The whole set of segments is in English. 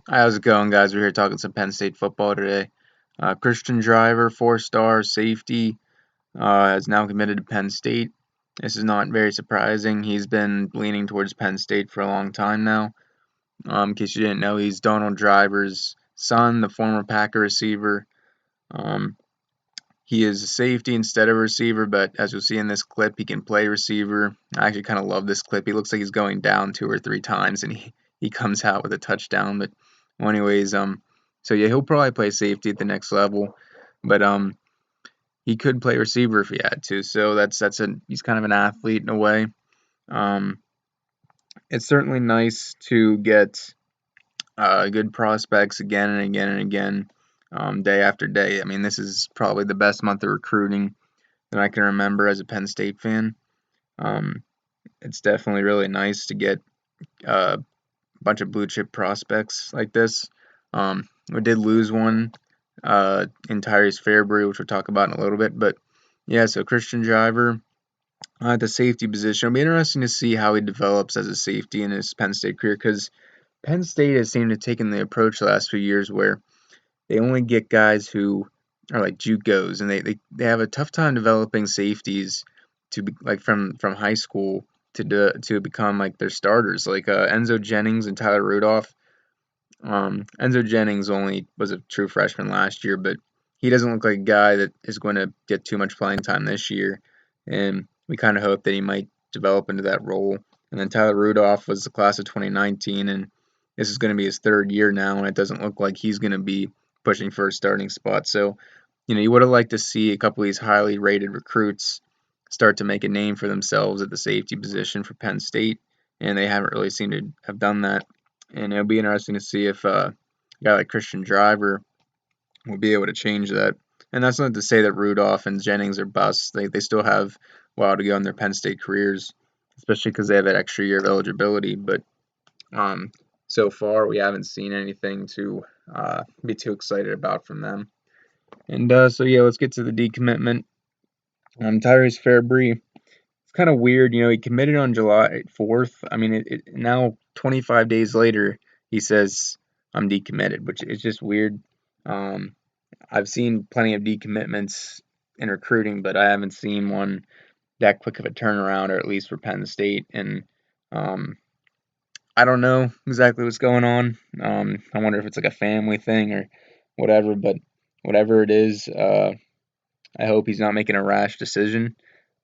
Hi, how's it going, guys? We're here talking some Penn State football today. Christian Driver, 4-star safety, has now committed to Penn State. This is not very surprising. He's been leaning towards Penn State for a long time now. In case you didn't know, he's Donald Driver's son, the former Packer receiver. Um, he is a safety instead of a receiver, but as you'll see in this clip, he can play receiver. I actually kind of love this clip. He looks like he's going down 2 or 3 times, and he comes out with a touchdown. But well, anyways, so yeah, he'll probably play safety at the next level, but he could play receiver if he had to. So he's kind of an athlete in a way. Um, it's certainly nice to get good prospects again and again and again, day after day. I mean, this is probably the best month of recruiting that I can remember as a Penn State fan. Um, it's definitely really nice to get a bunch of blue chip prospects like this. We did lose one in Tyrese Fearbry, which we'll talk about in a little bit. But yeah, so Christian Driver at the safety position. It'll be interesting to see how he develops as a safety in his Penn State career because Penn State has seemed to have taken the approach the last few years where they only get guys who are like JUCOs, and they have a tough time developing safeties to be like from high school to become like their starters. Like Enzo Jennings and Tyler Rudolph. Enzo Jennings only was a true freshman last year, but he doesn't look like a guy that is going to get too much playing time this year, and we kind of hope that he might develop into that role. And then Tyler Rudolph was the class of 2019, and this is going to be his third year now, and it doesn't look like he's going to be pushing for a starting spot. So, you would have liked to see a couple of these highly rated recruits start to make a name for themselves at the safety position for Penn State, and they haven't really seemed to have done that. And it'll be interesting to see if a guy like Christian Driver will be able to change that. And that's not to say that Rudolph and Jennings are busts. They still have a while to go in their Penn State careers, especially because they have that extra year of eligibility. But um, so far, we haven't seen anything to be too excited about from them. And so, yeah, let's get to the decommitment. Tyrese Fearbry, it's kind of weird. He committed on July 4th. I mean, now 25 days later, he says, I'm decommitted, which is just weird. Um, I've seen plenty of decommitments in recruiting, but I haven't seen one that quick of a turnaround, or at least for Penn State. And um, I don't know exactly what's going on. I wonder if it's like a family thing or whatever, but whatever it is, I hope he's not making a rash decision.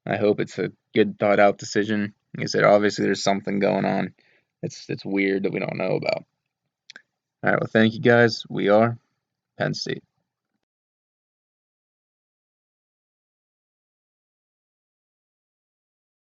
I hope it's a good thought out decision. Like I said, obviously there's something going on. It's weird that we don't know about. All right, well, thank you guys. We are Penn State.